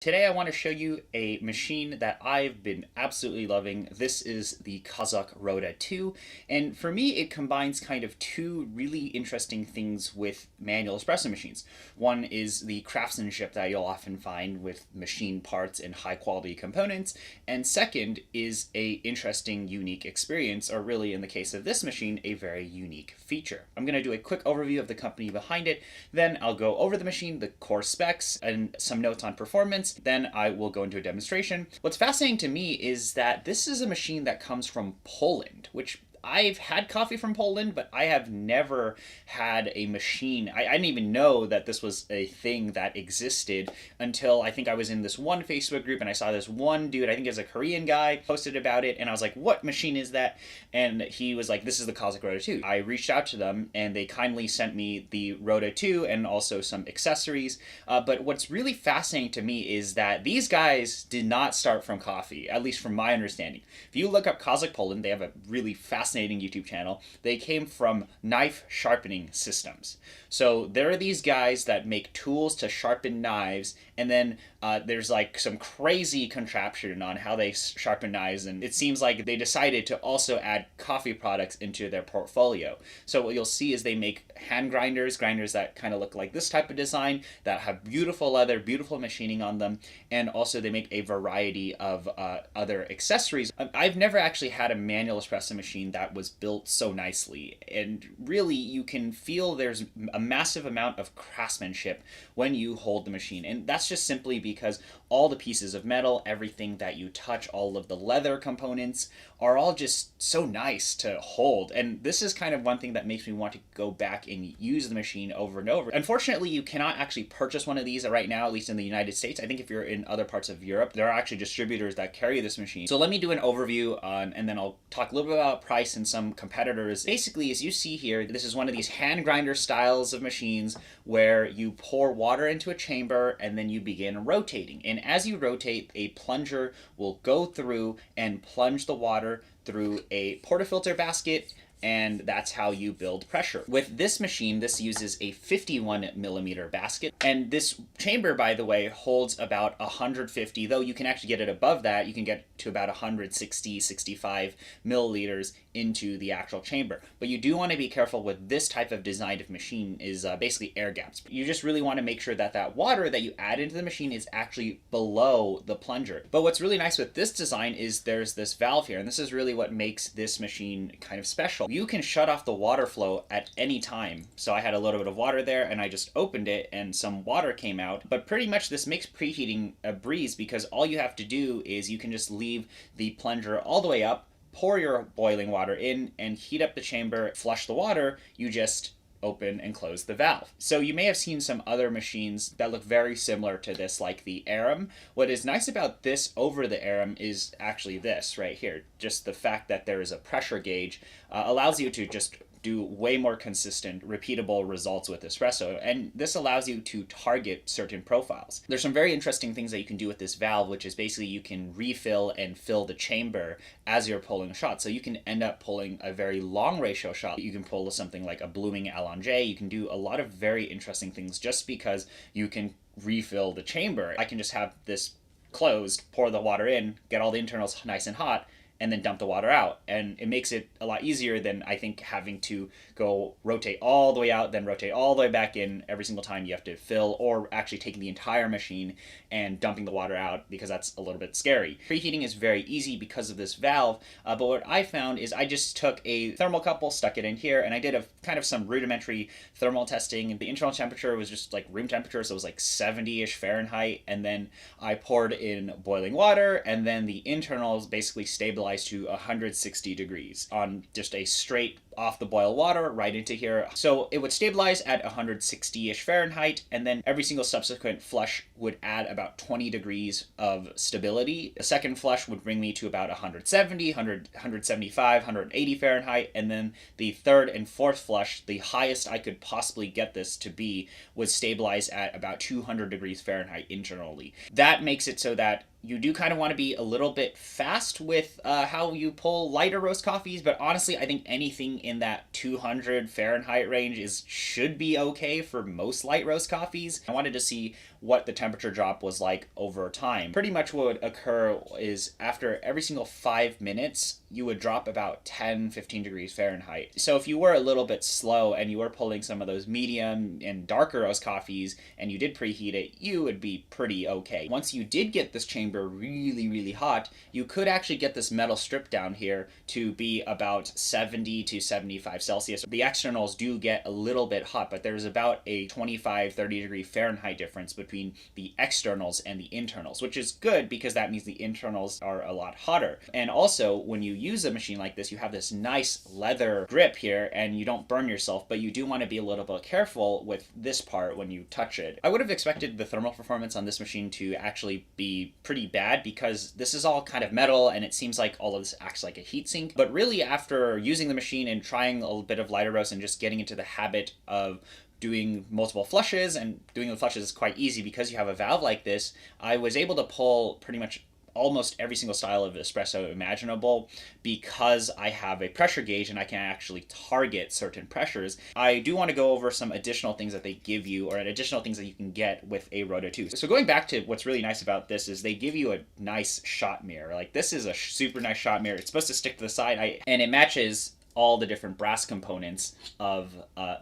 Today I want to show you a machine that I've been absolutely loving. This is the Kazak Rota 2, and for me it combines kind of two really interesting things with manual espresso machines. One is the craftsmanship that you'll often find with machine parts and high quality components, and second is a interesting unique experience, or really in the case of this machine, a very unique feature. I'm going to do a quick overview of the company behind it, then I'll go over the machine, the core specs, and some notes on performance. Then I will go into a demonstration. What's fascinating to me is that this is a machine that comes from Poland, which I've had coffee from Poland, but I have never had a machine. I didn't even know that this was a thing that existed until I think I was in this one Facebook group and I saw this one dude, I think it was a Korean guy, posted about it, and I was like, what machine is that? And he was like, this is the Kazak Rota 2. I reached out to them and they kindly sent me the Rota 2 and also some accessories. But what's really fascinating to me is that these guys did not start from coffee, at least from my understanding. If you look up Kazakh Poland, they have a really fascinating YouTube channel. They came from knife sharpening systems. So there are these guys that make tools to sharpen knives, and then there's like some crazy contraption on how they sharpen knives, and it seems like they decided to also add coffee products into their portfolio. So what you'll see is they make hand grinders that kind of look like this type of design, that have beautiful leather, beautiful machining on them, and also they make a variety of other accessories. I've never actually had a manual espresso machine that was built so nicely, and really you can feel there's a massive amount of craftsmanship when you hold the machine, and that's just simply because all the pieces of metal, everything that you touch, all of the leather components are all just so nice to hold. And this is kind of one thing that makes me want to go back and use the machine over and over. Unfortunately, you cannot actually purchase one of these right now, at least in the United States. I think if you're in other parts of Europe, there are actually distributors that carry this machine. So let me do an overview on, and then I'll talk a little bit about price and some competitors. Basically, as you see here, this is one of these hand grinder styles of machines where you pour water into a chamber and then you begin rotating. And as you rotate, a plunger will go through and plunge the water through a portafilter basket, and that's how you build pressure. With this machine, this uses a 51 millimeter basket, and this chamber, by the way, holds about 150, though you can actually get it above that. You can get to about 160, 65 milliliters into the actual chamber. But you do want to be careful with this type of design of machine is basically air gaps. You just really want to make sure that that water that you add into the machine is actually below the plunger. But what's really nice with this design is there's this valve here, and this is really what makes this machine kind of special. You can shut off the water flow at any time. So I had a little bit of water there and I just opened it and some water came out. But pretty much this makes preheating a breeze, because all you have to do is you can just leave the plunger all the way up, pour your boiling water in, and heat up the chamber, flush the water. You just open and close the valve. So you may have seen some other machines that look very similar to this, like the Aram. What is nice about this over the Aram is actually this right here. Just the fact that there is a pressure gauge allows you to just do way more consistent, repeatable results with espresso, and this allows you to target certain profiles. There's some very interesting things that you can do with this valve, which is basically you can refill and fill the chamber as you're pulling a shot. So you can end up pulling a very long ratio shot. You can pull something like a blooming Allongé. You can do a lot of very interesting things just because you can refill the chamber. I can just have this closed, pour the water in, get all the internals nice and hot, and then dump the water out. And it makes it a lot easier than, I think, having to go rotate all the way out, then rotate all the way back in every single time you have to fill, or actually taking the entire machine and dumping the water out, because that's a little bit scary. Preheating is very easy because of this valve, but what I found is I just took a thermocouple, stuck it in here, and I did a kind of some rudimentary thermal testing. The internal temperature was just like room temperature, so it was like 70-ish Fahrenheit, and then I poured in boiling water, and then the internals basically stabilized to 160 degrees on just a straight off the boil water right into here. So it would stabilize at 160-ish Fahrenheit, and then every single subsequent flush would add about 20 degrees of stability. The second flush would bring me to about 170, 175, 180 Fahrenheit, and then the third and fourth flush, the highest I could possibly get this to be, would stabilize at about 200 degrees Fahrenheit internally. That makes it so that you do kind of want to be a little bit fast with how you pull lighter roast coffees, but honestly, I think anything in that 200 Fahrenheit range should be okay for most light roast coffees. I wanted to see what the temperature drop was like over time. Pretty much what would occur is after every single 5 minutes, you would drop about 10, 15 degrees Fahrenheit. So if you were a little bit slow and you were pulling some of those medium and darker roast coffees and you did preheat it, you would be pretty okay. Once you did get this chamber really, really hot, you could actually get this metal strip down here to be about 70 to 75 Celsius. The externals do get a little bit hot, but there's about a 25, 30 degree Fahrenheit difference between the externals and the internals, which is good because that means the internals are a lot hotter. And also, when you use a machine like this, you have this nice leather grip here and you don't burn yourself, but you do want to be a little bit careful with this part when you touch it. I would have expected the thermal performance on this machine to actually be pretty bad because this is all kind of metal and it seems like all of this acts like a heatsink. But really, after using the machine and trying a bit of lighter roast and just getting into the habit of doing multiple flushes, and doing the flushes is quite easy because you have a valve like this, I was able to pull pretty much almost every single style of espresso imaginable because I have a pressure gauge and I can actually target certain pressures. I do want to go over some additional things that they give you, or additional things that you can get with a Rota 2. So going back to what's really nice about this is they give you a nice shot mirror. Like, this is a super nice shot mirror. It's supposed to stick to the side, and it matches all the different brass components of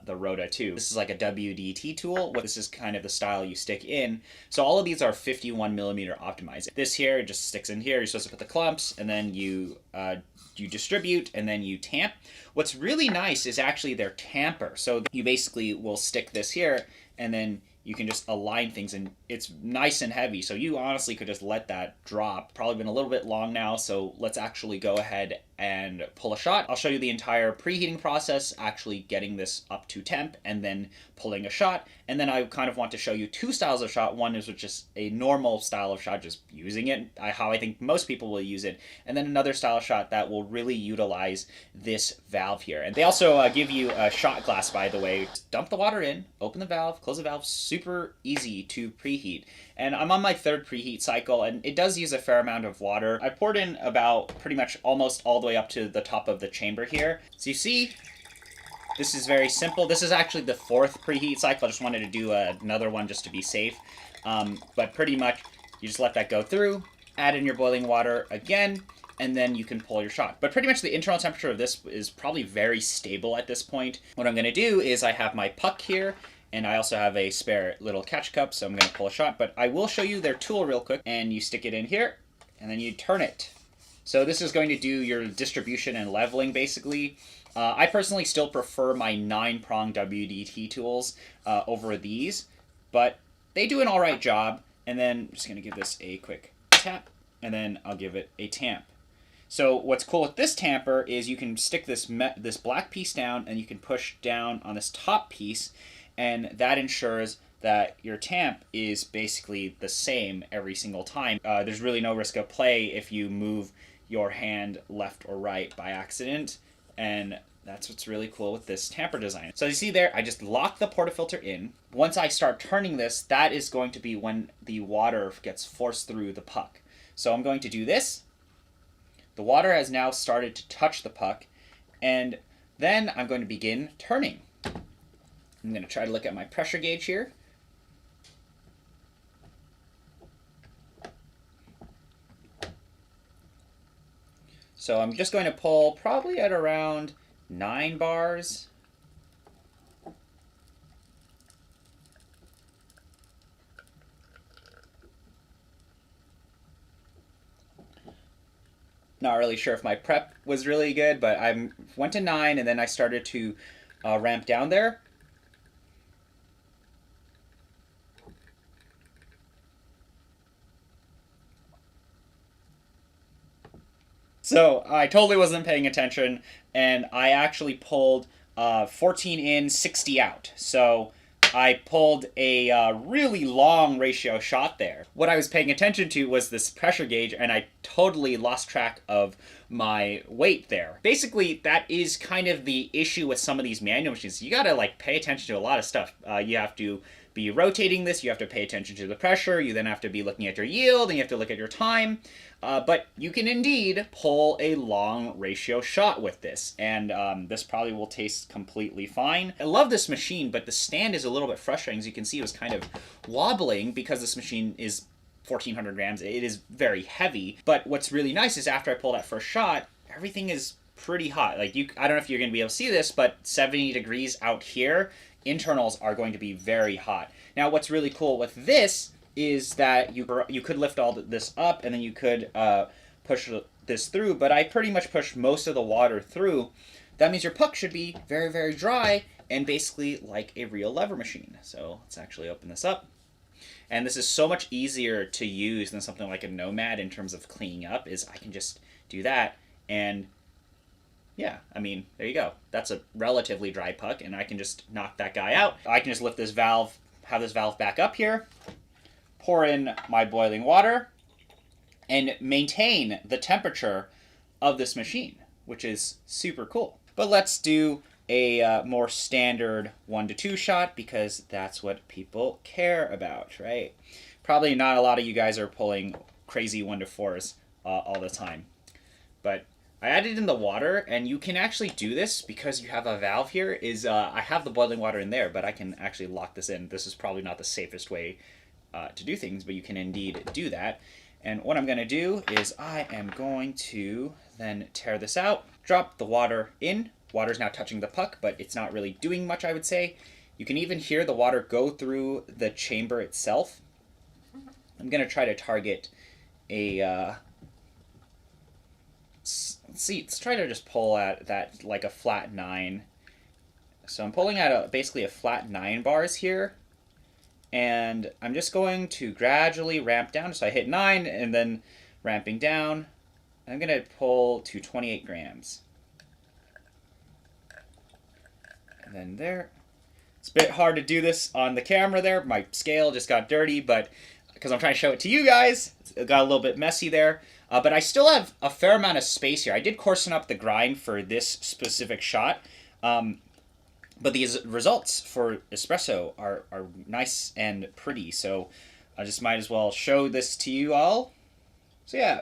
the Rota 2. This is like a WDT tool. This is kind of the style you stick in. So all of these are 51 millimeter optimized. This here just sticks in here. You're supposed to put the clumps, and then you distribute, and then you tamp. What's really nice is actually their tamper. So you basically will stick this here, and then you can just align things, and it's nice and heavy. So you honestly could just let that drop. Probably been a little bit long now, so let's actually go ahead and pull a shot. I'll show you the entire preheating process, actually getting this up to temp and then pulling a shot. And then I kind of want to show you two styles of shot. One is just a normal style of shot, just using it, how I think most people will use it. And then another style of shot that will really utilize this valve here. And they also give you a shot glass, by the way. Just dump the water in, open the valve, close the valve, super easy to preheat. And I'm on my third preheat cycle, and it does use a fair amount of water. I poured in about pretty much almost all the way up to the top of the chamber here. So you see, this is very simple. This is actually the fourth preheat cycle. I just wanted to do another one just to be safe. But pretty much, you just let that go through, add in your boiling water again, and then you can pull your shot. But pretty much the internal temperature of this is probably very stable at this point. What I'm gonna do is I have my puck here, and I also have a spare little catch cup, so I'm going to pull a shot. But I will show you their tool real quick. And you stick it in here, and then you turn it. So this is going to do your distribution and leveling, basically. I personally still prefer my 9-prong WDT tools over these, but they do an all right job. And then I'm just going to give this a quick tap, and then I'll give it a tamp. So what's cool with this tamper is you can stick this black piece down, and you can push down on this top piece, and that ensures that your tamp is basically the same every single time. There's really no risk of play if you move your hand left or right by accident, and that's what's really cool with this tamper design. So you see there, I just lock the portafilter in. Once I start turning this, that is going to be when the water gets forced through the puck. So I'm going to do this. The water has now started to touch the puck, and then I'm going to begin turning. I'm going to try to look at my pressure gauge here. So I'm just going to pull probably at around 9 bars. Not really sure if my prep was really good, but I went to 9 and then I started to ramp down there. So I totally wasn't paying attention, and I actually pulled 14 in, 60 out. So I pulled a really long ratio shot there. What I was paying attention to was this pressure gauge, and I totally lost track of my weight there. Basically, that is kind of the issue with some of these manual machines. You gotta like pay attention to a lot of stuff. You have to be rotating this. You have to pay attention to the pressure. You then have to be looking at your yield, and you have to look at your time. But you can indeed pull a long ratio shot with this, and this probably will taste completely fine. I love this machine, but the stand is a little bit frustrating. As you can see, it was kind of wobbling because this machine is 1,400 grams. It is very heavy. But what's really nice is after I pull that first shot, everything is pretty hot. Like, I don't know if you're going to be able to see this, but 70 degrees out here, internals are going to be very hot. Now, what's really cool with this is that you could lift all this up, and then you could push this through, but I pretty much pushed most of the water through. That means your puck should be very, very dry and basically like a real lever machine. So let's actually open this up. And this is so much easier to use than something like a Nomad in terms of cleaning up, is I can just do that, and yeah, I mean, there you go. That's a relatively dry puck, and I can just knock that guy out. I can just lift this valve, have this valve back up here, pour in my boiling water, and maintain the temperature of this machine, which is super cool. But let's do a more standard 1 to 2 shot, because that's what people care about, right? Probably not a lot of you guys are pulling crazy 1 to 4s all the time. But I added in the water, and you can actually do this because you have a valve here. I have the boiling water in there, but I can actually lock this in. This is probably not the safest way to do things, but you can indeed do that. And what I'm going to do is I am going to then tear this out, drop the water in. Water's now touching the puck, but it's not really doing much, I would say. You can even hear the water go through the chamber itself. I'm going to try to target a... let's try to just pull at that like a flat 9. So I'm pulling at basically a flat 9 bars here. And I'm just going to gradually ramp down. So I hit 9 and then ramping down. I'm going to pull to 28 grams. And then there. It's a bit hard to do this on the camera there. My scale just got dirty, but because I'm trying to show it to you guys, it got a little bit messy there. But I still have a fair amount of space here. I did coarsen up the grind for this specific shot. But these results for Espresso are nice and pretty, so I just might as well show this to you all. So yeah,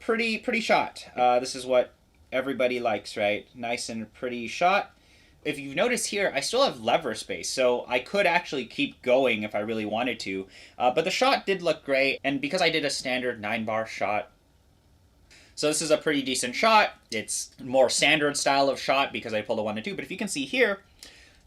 pretty shot. This is what everybody likes, right? Nice and pretty shot. If you've noticed here, I still have lever space, so I could actually keep going if I really wanted to. But the shot did look great, and because I did a standard 9-bar shot, so this is a pretty decent shot. It's more standard style of shot because I pulled a 1 to 2, but if you can see here,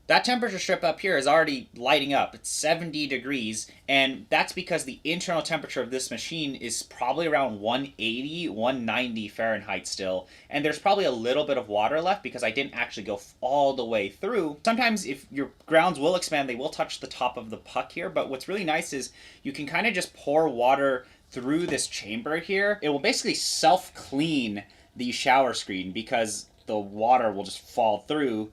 that temperature strip up here is already lighting up. It's 70 degrees, and that's because the internal temperature of this machine is probably around 180, 190 Fahrenheit still, and there's probably a little bit of water left because I didn't actually go all the way through. Sometimes if your grounds will expand, they will touch the top of the puck here, but what's really nice is you can kind of just pour water through this chamber here. It will basically self-clean the shower screen because the water will just fall through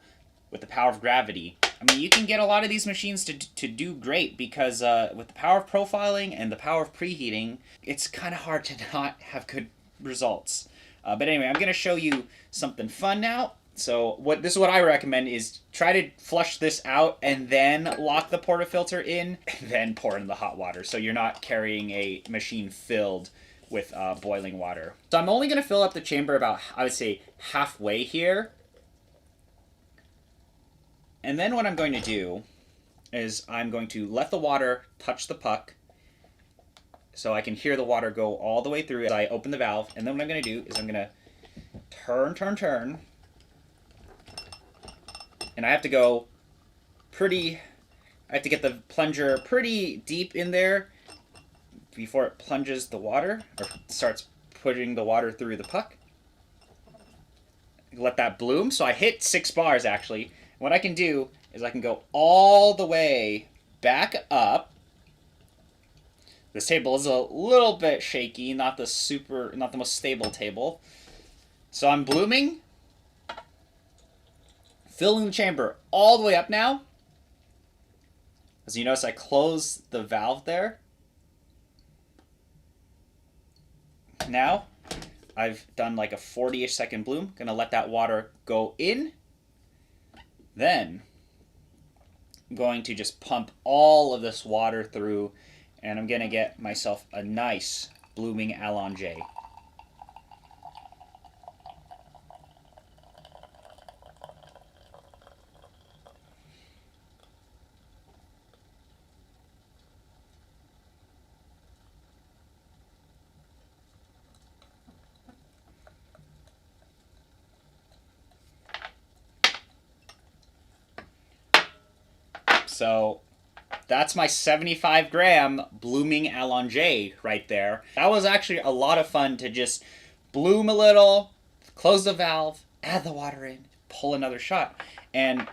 with the power of gravity. I mean, you can get a lot of these machines to do great because with the power of profiling and the power of preheating, it's kind of hard to not have good results. But anyway, I'm going to show you something fun now. So this is what I recommend is try to flush this out and then lock the portafilter in and then pour in the hot water so you're not carrying a machine filled with boiling water. So I'm only going to fill up the chamber about, I would say, halfway here. And then what I'm going to do is I'm going to let the water touch the puck so I can hear the water go all the way through as I open the valve. And then what I'm going to do is I'm going to turn. And I have to go I have to get the plunger pretty deep in there before it plunges the water or starts putting the water through the puck. Let that bloom. So I hit 6 bars actually. What I can do is I can go all the way back up. This table is a little bit shaky, not the most stable table. So I'm blooming, filling the chamber all the way up now. As you notice, I close the valve there. Now, I've done like a 40-ish second bloom. Gonna let that water go in. Then, going to just pump all of this water through, and I'm going to get myself a nice blooming allongé. So that's my 75-gram blooming allongé right there. That was actually a lot of fun to just bloom a little, close the valve, add the water in, pull another shot. And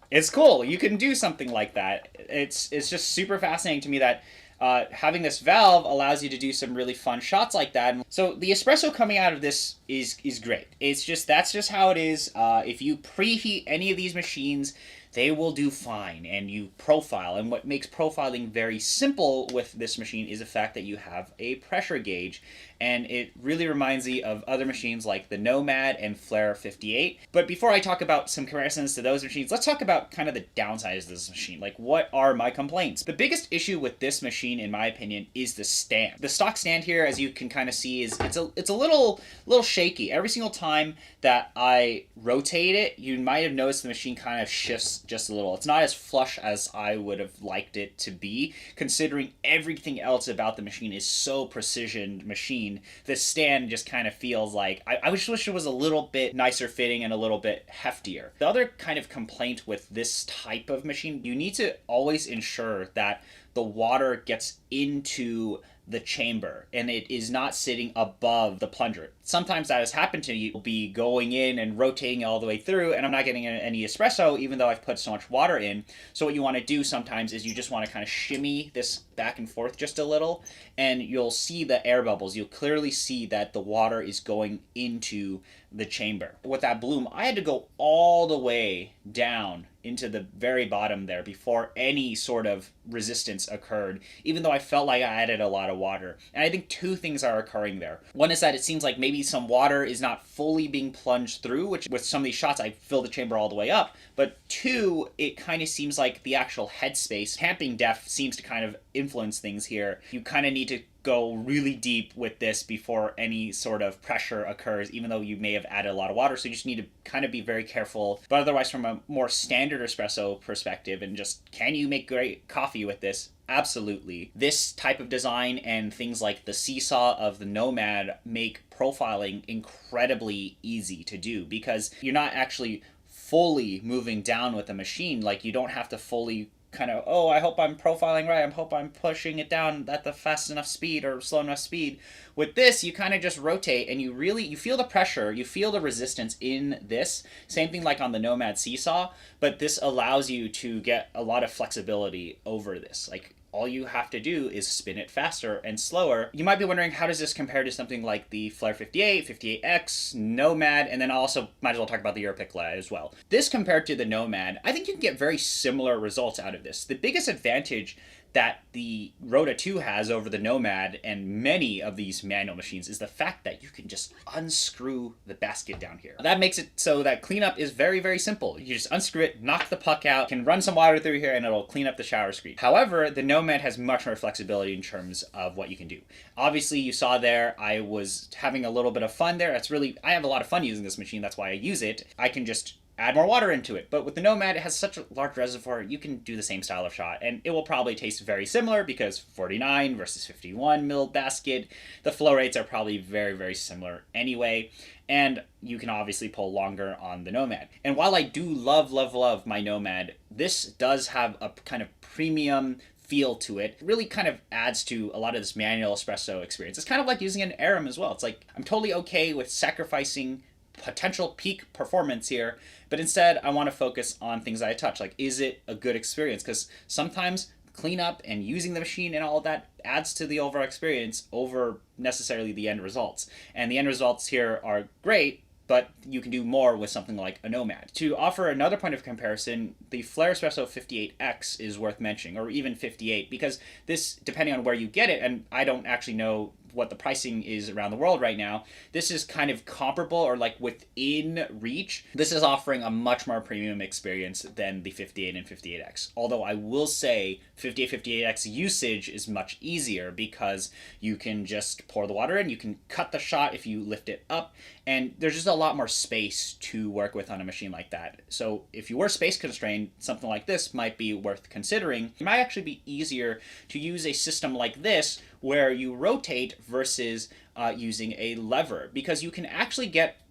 it's cool. You can do something like that. It's just super fascinating to me that having this valve allows you to do some really fun shots like that. So the espresso coming out of this is great. It's just that's just how it is. If you preheat any of these machines, they will do fine, and you profile. And what makes profiling very simple with this machine is the fact that you have a pressure gauge, and it really reminds me of other machines like the Nomad and Flare 58. But before I talk about some comparisons to those machines, let's talk about kind of the downsides of this machine. Like, what are my complaints? The biggest issue with this machine, in my opinion, is the stand. The stock stand here, as you can kind of see, is it's a little shaky. Every single time that I rotate it, you might have noticed the machine kind of shifts just a little. It's not as flush as I would have liked it to be, considering everything else about the machine is so precision machine. The stand just kind of feels like I wish it was a little bit nicer fitting and a little bit heftier. The other kind of complaint with this type of machine, you need to always ensure that the water gets into the chamber and it is not sitting above the plunger. Sometimes that has happened to you. You'll be going in and rotating all the way through, and I'm not getting any espresso even though I've put so much water in. So what you want to do sometimes is you just want to kind of shimmy this back and forth just a little, and you'll see the air bubbles. You'll clearly see that the water is going into the chamber. With that bloom, I had to go all the way down into the very bottom there before any sort of resistance occurred, even though I felt like I added a lot of water. And I think two things are occurring there. One is that it seems like maybe some water is not fully being plunged through, which with some of these shots I fill the chamber all the way up. But two, it kind of seems like the actual headspace, tamping depth seems to kind of influence things here. You kind of need to go really deep with this before any sort of pressure occurs, even though you may have added a lot of water. So you just need to kind of be very careful. But otherwise, from a more standard espresso perspective, and just can you make great coffee with this? Absolutely. This type of design and things like the seesaw of the Nomad make profiling incredibly easy to do, because you're not actually fully moving down with the machine. Like, you don't have to fully kind of, oh, I hope I'm profiling right, I hope I'm pushing it down at the fast enough speed or slow enough speed. With this, you kind of just rotate, and you feel the pressure, you feel the resistance in this. Same thing like on the Nomad seesaw, but this allows you to get a lot of flexibility over this. Like, all you have to do is spin it faster and slower. You might be wondering, how does this compare to something like the Flare 58, 58X, Nomad, and then also might as well talk about the Europicla as well. This compared to the Nomad, I think you can get very similar results out of this. The biggest advantage that the Rota 2 has over the Nomad and many of these manual machines is the fact that you can just unscrew the basket down here. That makes it so that cleanup is very, very simple. You just unscrew it, knock the puck out, can run some water through here, and it'll clean up the shower screen. However, the Nomad has much more flexibility in terms of what you can do. Obviously, you saw there, I was having a little bit of fun there. I have a lot of fun using this machine. That's why I use it. I can just add more water into it. But with the Nomad, it has such a large reservoir, you can do the same style of shot, and it will probably taste very similar because 49 versus 51 mil basket. The flow rates are probably very, very similar anyway, and you can obviously pull longer on the Nomad. And while I do love, love, love my Nomad, this does have a kind of premium feel to it. It really kind of adds to a lot of this manual espresso experience. It's kind of like using an Aram as well. It's like, I'm totally okay with sacrificing potential peak performance here, but instead I want to focus on things that I touch. Like, is it a good experience? Because sometimes cleanup and using the machine and all of that adds to the overall experience over necessarily the end results. And the end results here are great, but you can do more with something like a Nomad. To offer another point of comparison, the Flare Espresso 58X is worth mentioning, or even 58, because this, depending on where you get it, and I don't actually know what the pricing is around the world right now, this is kind of comparable or like within reach. This is offering a much more premium experience than the 58 and 58X. Although I will say 58, 58X usage is much easier because you can just pour the water in, you can cut the shot if you lift it up, and there's just a lot more space to work with on a machine like that. So if you were space constrained, something like this might be worth considering. It might actually be easier to use a system like this where you rotate versus using a lever, because you can actually get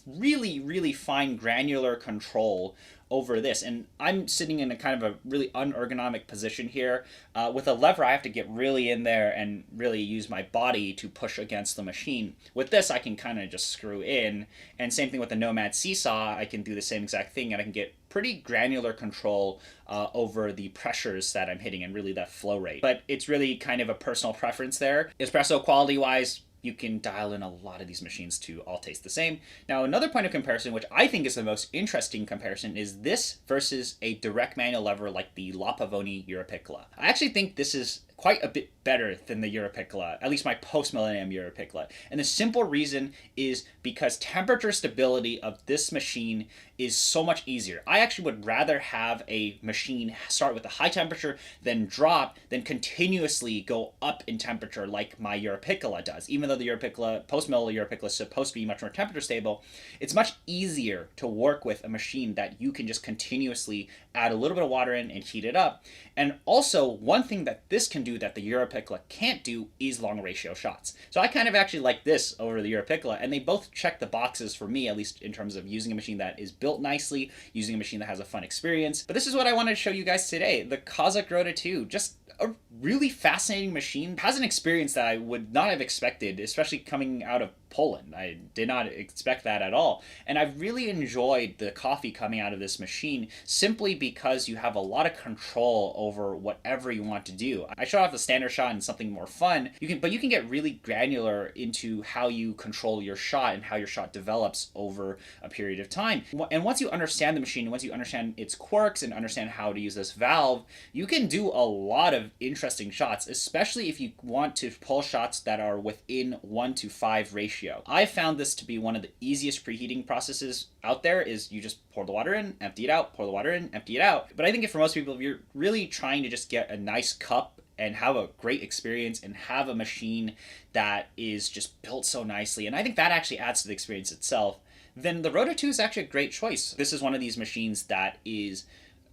really fine granular control over this. And I'm sitting in a kind of a really unergonomic position here. With a lever, I have to get really in there and really use my body to push against the machine. With this, I can kind of just screw in. And same thing with the Nomad Seesaw, I can do the same exact thing, and I can get pretty granular control over the pressures that I'm hitting and really that flow rate. But it's really kind of a personal preference there. Espresso quality-wise, you can dial in a lot of these machines to all taste the same. Now, another point of comparison, which I think is the most interesting comparison, is this versus a direct manual lever like the La Pavoni Europiccola. I actually think this is quite a bit better than the Europiccola, at least my post-millennium Europiccola. And the simple reason is because temperature stability of this machine is so much easier. I actually would rather have a machine start with a high temperature, then drop, then continuously go up in temperature like my Europiccola does. Even though the Europiccola, post-mill Europiccola is supposed to be much more temperature stable, it's much easier to work with a machine that you can just continuously add a little bit of water in and heat it up. And also, one thing that this can do that the Europiccola can't do is long ratio shots. So I kind of actually like this over the Europiccola, and they both check the boxes for me, at least in terms of using a machine that is built nicely, using a machine that has a fun experience. But this is what I wanted to show you guys today, the Kazak Rota 2. Just a really fascinating machine. It has an experience that I would not have expected, especially coming out of Poland. I did not expect that at all. And I've really enjoyed the coffee coming out of this machine simply because you have a lot of control over whatever you want to do. I showed off the standard shot and something more fun. But you can get really granular into how you control your shot and how your shot develops over a period of time. And once you understand the machine, once you understand its quirks and understand how to use this valve, you can do a lot of interesting shots, especially if you want to pull shots that are within 1:5 ratio. I found this to be one of the easiest preheating processes out there. Is you just pour the water in, empty it out, pour the water in, empty it out. But I think for most people, if you're really trying to just get a nice cup and have a great experience and have a machine that is just built so nicely, and I think that actually adds to the experience itself, then the Rota 2 is actually a great choice. This is one of these machines that is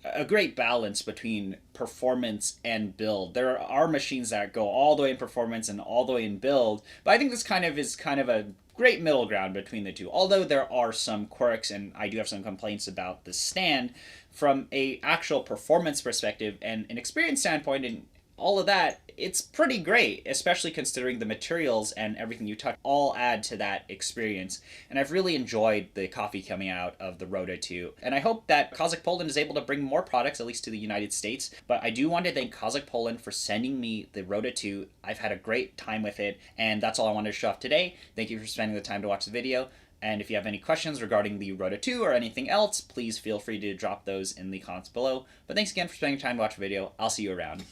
a great balance between performance and build. There are machines that go all the way in performance and all the way in build, but I think this is kind of a great middle ground between the two. Although there are some quirks, and I do have some complaints about the stand, from a actual performance perspective and an experience standpoint and all of that, it's pretty great, especially considering the materials and everything you touch all add to that experience. And I've really enjoyed the coffee coming out of the Rota 2. And I hope that Kazak Poland is able to bring more products, at least to the United States. But I do want to thank Kazak Poland for sending me the Rota 2. I've had a great time with it, and that's all I wanted to show off today. Thank you for spending the time to watch the video. And if you have any questions regarding the Rota 2 or anything else, please feel free to drop those in the comments below. But thanks again for spending time to watch the video. I'll see you around.